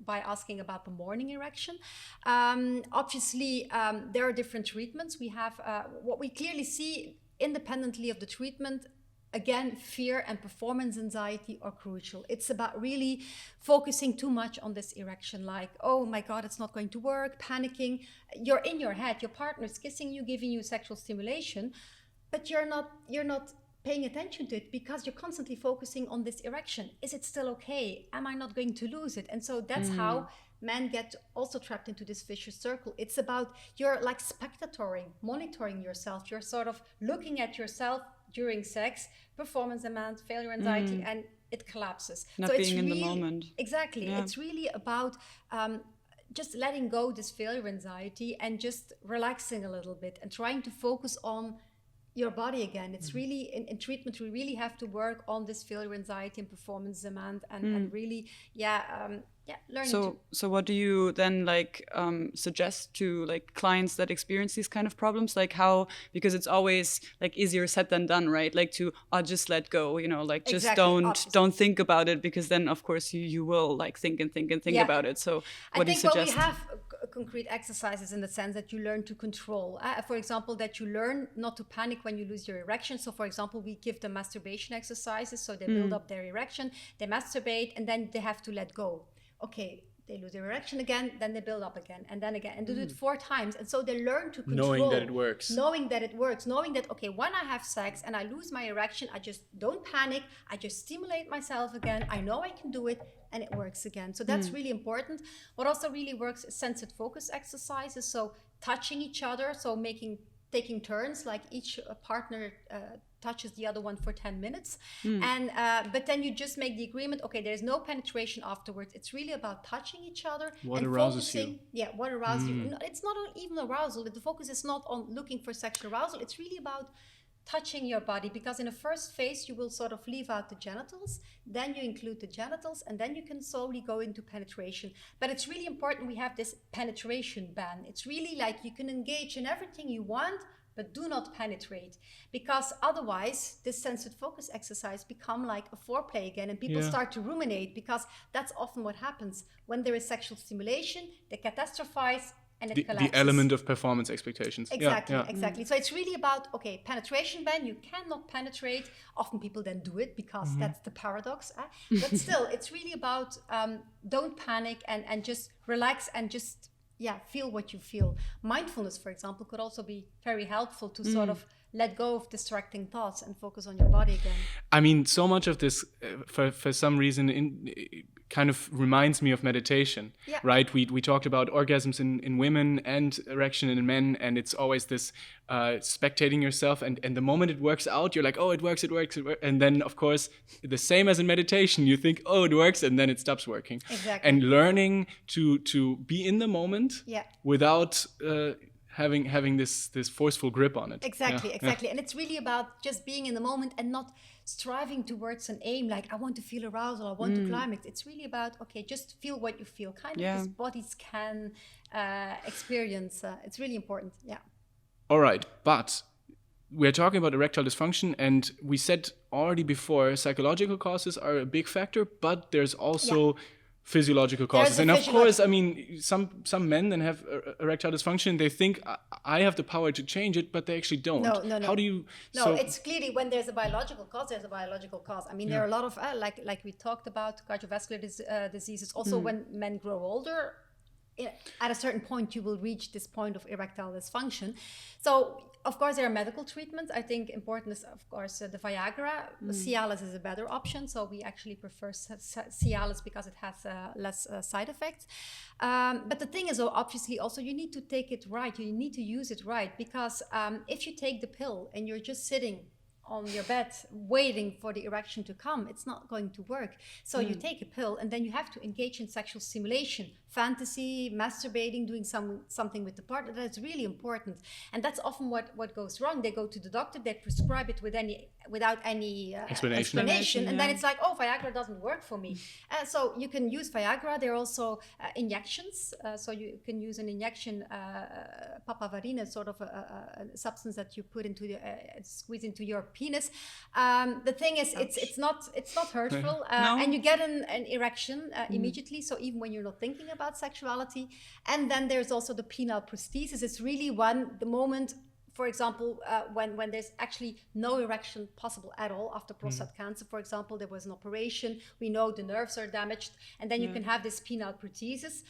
by asking about the morning erection. Obviously, there are different treatments. We have what we clearly see independently of the treatment. Again, fear and performance anxiety are crucial. It's about really focusing too much on this erection, like, oh my God, it's not going to work, panicking. You're in your head, your partner's kissing you, giving you sexual stimulation, but you're not paying attention to it, because you're constantly focusing on this erection. Is it still okay? Am I not going to lose it? And so that's how men get also trapped into this vicious circle. It's about, you're like spectatoring, monitoring yourself. You're sort of looking at yourself during sex, performance demand, failure anxiety, and it collapses. Not so being it's in really, the moment. Exactly. Yeah. It's really about just letting go this failure anxiety and just relaxing a little bit and trying to focus on your body again. It's really in treatment we really have to work on this failure anxiety and performance demand and really learning So what do you then suggest to like clients that experience these kind of problems? Like how, because it's always like easier said than done, right? Like to just let go, like just Exactly, don't think about it, because then of course you will like think about it. So what do you suggest? We have concrete exercises in the sense that you learn to control. For example, that you learn not to panic when you lose your erection. So for example, we give them masturbation exercises. So they build up their erection, they masturbate, and then they have to let go. Okay, they lose their erection again, then they build up again, and then again, and do it 4 times. And so they learn to control. Knowing that it works. Knowing that, okay, when I have sex and I lose my erection, I just don't panic. I just stimulate myself again. I know I can do it, and it works again. So that's really important. What also really works is sensitive focus exercises. So touching each other, so taking turns, like each partner touches the other one for 10 minutes. And but then you just make the agreement, okay, there's no penetration afterwards. It's really about touching each other. What and arouses focusing, you? Yeah, what arouses you. No, it's not even arousal. The focus is not on looking for sexual arousal. It's really about touching your body, because in the first phase you will sort of leave out the genitals, then you include the genitals, and then you can slowly go into penetration. But it's really important we have this penetration ban. It's really like you can engage in everything you want, but do not penetrate, because otherwise this sensitive focus exercise become like a foreplay again, and people start to ruminate, because that's often what happens when there is sexual stimulation. They catastrophize and it collapses. The element of performance expectations. Exactly. So it's really about, okay, penetration ban, you cannot penetrate. Often people then do it because that's the paradox. But still, it's really about don't panic and just relax and just feel what you feel. Mindfulness, for example, could also be very helpful to sort of let go of distracting thoughts and focus on your body again. I mean, so much of this, for some reason, kind of reminds me of meditation, right? We talked about orgasms in women and erection in men, and it's always this spectating yourself, and the moment it works out, you're like, oh, it works. And then, of course, the same as in meditation, you think, oh, it works, and then it stops working. Exactly. And learning to be in the moment without having this forceful grip on it. Exactly. And it's really about just being in the moment and not striving towards an aim, like I want to feel arousal, I want to climax. It's really about, okay, just feel what you feel, kind of as bodies can experience. It's really important. All right, but we're talking about erectile dysfunction, and we said already before, psychological causes are a big factor, but there's also physiological causes. And of course, I mean, some men then have erectile dysfunction. They think I have the power to change it, but they actually don't. No. How do you? No, it's clearly when there's a biological cause, there's a biological cause. I mean, there are a lot of like we talked about cardiovascular diseases. Also, when men grow older, at a certain point, you will reach this point of erectile dysfunction. So, of course, there are medical treatments. I think important is, of course, the Viagra. Cialis is a better option. So we actually prefer Cialis because it has less side effects. But the thing is, obviously, also you need to take it right. You need to use it right, because if you take the pill and you're just sitting on your bed waiting for the erection to come, it's not going to work. So you take a pill, and then you have to engage in sexual stimulation, fantasy, masturbating, doing something with the partner. That's really important. And that's often what goes wrong. They go to the doctor, they prescribe it without any explanation. And then it's like, oh, Viagra doesn't work for me. So you can use Viagra. There are also injections. So you can use an injection, papaverine, sort of a substance that you put into squeeze into your penis. The thing is, it's not hurtful, and you get an erection immediately. So even when you're not thinking about sexuality. And then there's also the penile prosthesis. It's really the moment, for example, when there's actually no erection possible at all after prostate cancer, for example, there was an operation, we know the nerves are damaged, and then you can have this penile prosthesis.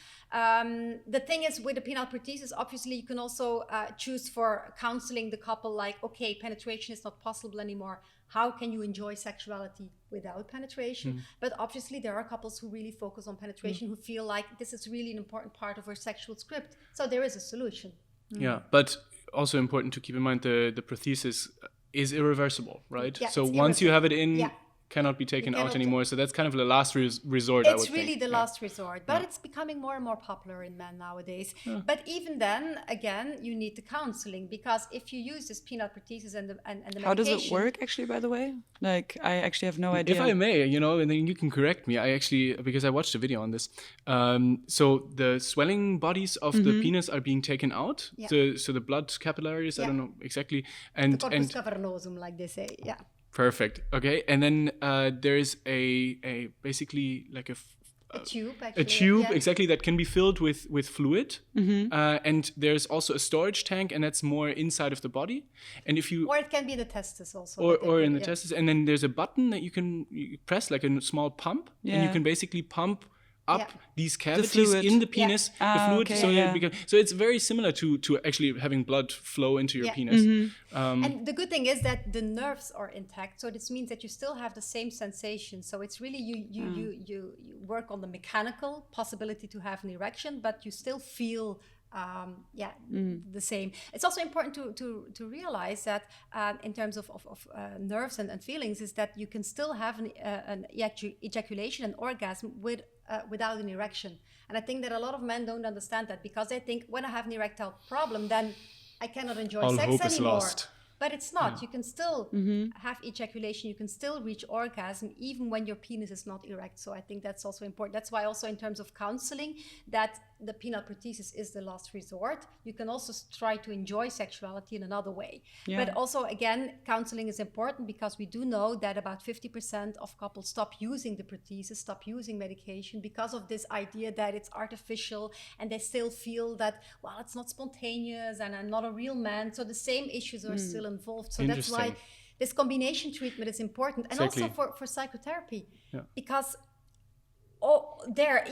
The thing is, with the penile prosthesis, obviously you can also choose for counseling the couple, like, okay, penetration is not possible anymore. How can you enjoy sexuality without penetration? But obviously there are couples who really focus on penetration, who feel like this is really an important part of our sexual script. So there is a solution. Yeah, but also important to keep in mind the prosthesis is irreversible, right? Yeah, so once you have it in, cannot be taken out cannot- anymore. So that's kind of the last resort, I would It's think. really the Yeah. last resort, but it's becoming more and more popular in men nowadays. But even then, again, you need the counseling, because if you use this penile prosthesis and the medication, How does it work, actually, by the way? Like, I actually have no idea. If I may, and then you can correct me. I actually, because I watched a video on this. So the swelling bodies of the penis are being taken out. Yeah. So the blood capillaries, I Yeah. don't know exactly. the And corpus cavernosum, like they say. Yeah. perfect. Okay. And then there is a basically like A tube, actually. a tube, yeah. exactly, that can be filled with fluid. And there's also a storage tank, and that's more inside of the body. And if you Or it can be the testis also. or that they in put, the yeah. testis, and then there's a button that you press, like a small pump, and you Yeah. can basically pump up Yeah. these cavities fluid. in the penis, the fluid, okay, so yeah. so it's very similar to actually having blood flow into your Yeah. penis. And the good thing is that the nerves are intact, so this means that you still have the same sensation. So it's really you work on the mechanical possibility to have an erection, but you still feel the same. It's also important to realize that in terms of nerves and feelings, is that you can still have an ejaculation and orgasm without an erection. And I think that a lot of men don't understand that, because they think, when I have an erectile problem, then I cannot enjoy All sex hope is anymore. lost. But it's not. You can still have ejaculation. You can still reach orgasm even when your penis is not erect. So I think that's also important. That's why also in terms of counseling, that the penile prosthesis is the last resort. You can also try to enjoy sexuality in another way. Yeah. But also, again, counseling is important, because we do know that about 50% of couples stop using the prosthesis, stop using medication, because of this idea that it's artificial, and they still feel that, well, it's not spontaneous and I'm not a real man. So the same issues are still involved. So that's why Interesting. this combination treatment is important. And Exactly. also for psychotherapy, Yeah. because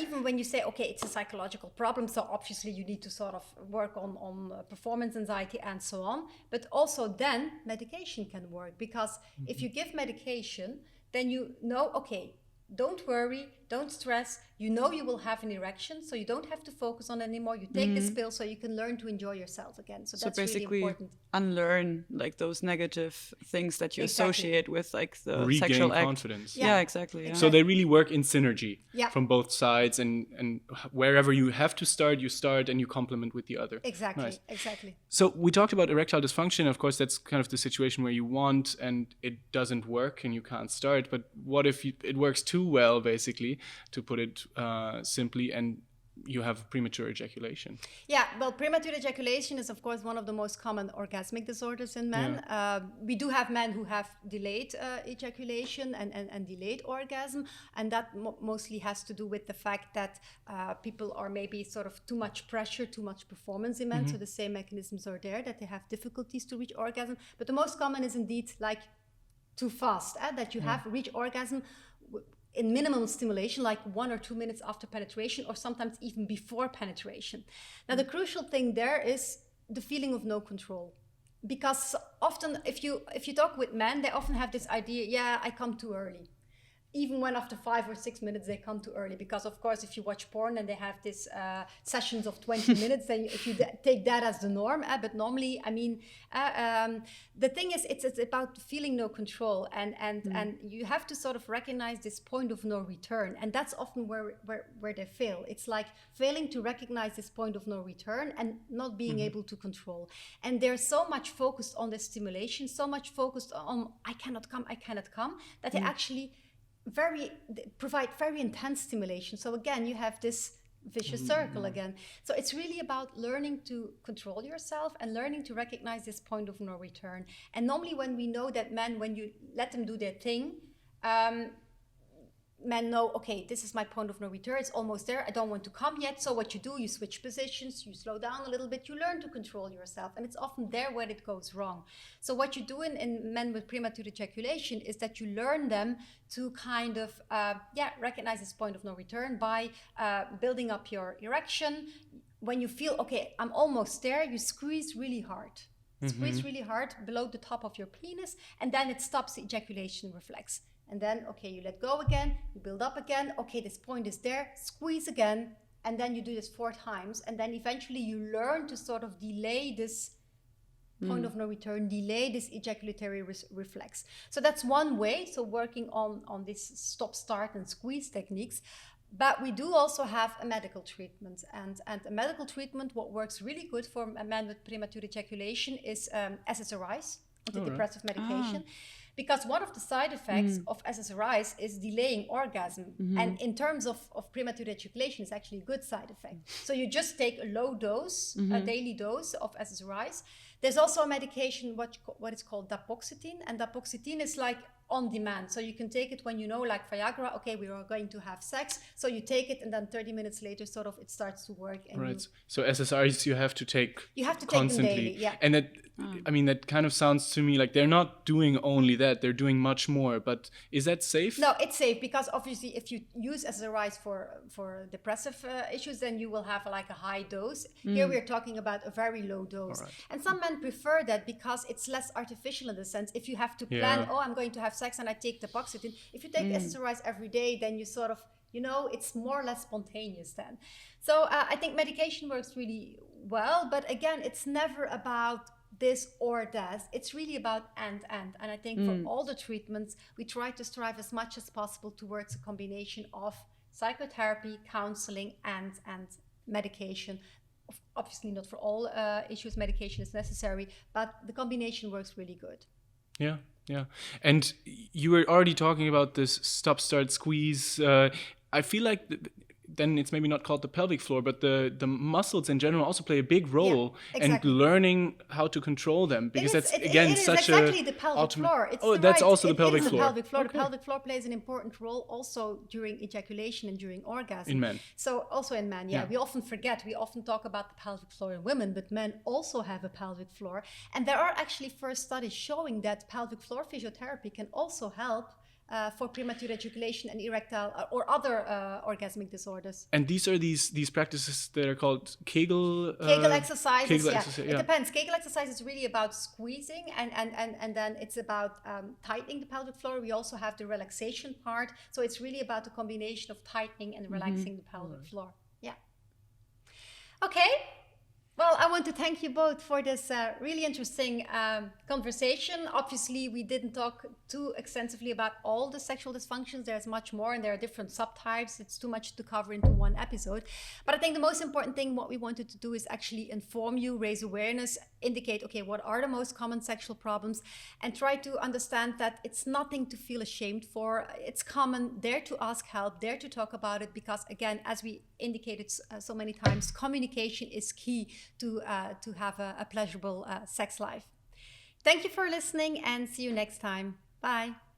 even when you say, okay, it's a psychological problem, so obviously you need to sort of work on performance anxiety and so on, but also then medication can work, because if you give medication, then you know, okay, don't worry, don't stress, you know you will have an erection, so you don't have to focus on it anymore. You take this pill so you can learn to enjoy yourself again. So that's basically really important. unlearn like those negative things that you Exactly. associate with like the Regain sexual act. confidence. Yeah, exactly. Yeah. So they really work in synergy Yeah. from both sides, and wherever you have to start, you start, and you complement with the other. Exactly, Nice. exactly. So we talked about erectile dysfunction. Of course, that's kind of the situation where you want and it doesn't work and you can't start. But what if it works too well, basically, to put it simply, and you have premature ejaculation? Yeah, well, premature ejaculation is, of course, one of the most common orgasmic disorders in men. We do have men who have delayed ejaculation and delayed orgasm, and that mostly has to do with the fact that people are maybe sort of too much pressure, too much performance in men, so the same mechanisms are there, that they have difficulties to reach orgasm. But the most common is indeed like too fast, that you have reached orgasm in minimum stimulation, like 1 or 2 minutes after penetration, or sometimes even before penetration. Now, the crucial thing there is the feeling of no control. Because often, if you talk with men, they often have this idea, yeah, I come too early. Even when after 5 or 6 minutes they come too early, because of course if you watch porn and they have these sessions of 20 minutes, then if you take that as the norm, but normally, I mean, the thing is, it's about feeling no control, and you have to sort of recognize this point of no return, and that's often where they fail. It's like failing to recognize this point of no return and not being able to control. And they're so much focused on the stimulation, so much focused on I cannot come, that they actually provide very intense stimulation. So again, you have this vicious circle again. So it's really about learning to control yourself and learning to recognize this point of no return. And normally when we know that men, when you let them do their thing, men know, okay, this is my point of no return, it's almost there, I don't want to come yet. So what you do, you switch positions, you slow down a little bit, you learn to control yourself, and it's often there where it goes wrong. So what you do in men with premature ejaculation is that you learn them to kind of recognize this point of no return by building up your erection. When you feel, okay, I'm almost there, you squeeze really hard. Squeeze really hard below the top of your penis, and then it stops the ejaculation reflex. And then, okay, you let go again, you build up again, okay, this point is there, squeeze again, and then you do this 4 times, and then eventually you learn to sort of delay this point of no return, delay this ejaculatory reflex. So that's one way, so working on this stop, start and squeeze techniques. But we do also have a medical treatment, and a medical treatment, what works really good for a man with premature ejaculation is SSRIs, antidepressive medication. Because one of the side effects of SSRIs is delaying orgasm. And in terms of premature ejaculation, it's actually a good side effect. So you just take a low dose, a daily dose of SSRIs. There's also a medication, what is called dapagliflozin. And dapagliflozin is like on demand. So you can take it when you know, like Viagra, okay, we are going to have sex. So you take it and then 30 minutes later, sort of, it starts to work. And right. So SSRIs you have to take constantly. Take them daily, yeah. And that, I mean, that kind of sounds to me like they're not doing only that, they're doing much more. But is that safe? No, it's safe because obviously if you use SSRIs for depressive issues, then you will have like a high dose. Here we're talking about a very low dose. Right. And some men prefer that because it's less artificial in the sense, if you have to plan, I'm going to have sex and I take dapagliflozin. If you take SSRIs every day, then you sort of, it's more or less spontaneous then. So I think medication works really well, but again, it's never about this or that. It's really about and. And I think for all the treatments, we try to strive as much as possible towards a combination of psychotherapy, counseling, and medication. Obviously not for all issues medication is necessary, but the combination works really good. Yeah. And you were already talking about this stop, start, squeeze. I feel like then it's maybe not called the pelvic floor, but the muscles in general also play a big role in learning how to control them, because that's again such exactly the pelvic floor. It's that's also the pelvic floor. The pelvic floor. Okay. The pelvic floor plays an important role also during ejaculation and during orgasm. In men. So also in men, we often forget. We often talk about the pelvic floor in women, but men also have a pelvic floor. And there are actually first studies showing that pelvic floor physiotherapy can also help for premature ejaculation and erectile or other orgasmic disorders. And these are these practices that are called Kegel exercises. Exercise, It depends. Kegel exercise is really about squeezing and then it's about tightening the pelvic floor. We also have the relaxation part. So it's really about the combination of tightening and relaxing the pelvic floor. Yeah. Okay. Well, I want to thank you both for this really interesting conversation. Obviously, we didn't talk too extensively about all the sexual dysfunctions. There's much more, and there are different subtypes. It's too much to cover into one episode. But I think the most important thing, what we wanted to do is actually inform you, raise awareness, indicate, okay, what are the most common sexual problems, and try to understand that it's nothing to feel ashamed for. It's common, there to ask help, there to talk about it, because again, as we indicated so many times, communication is key to have a pleasurable sex life. Thank you for listening and see you next time. Bye.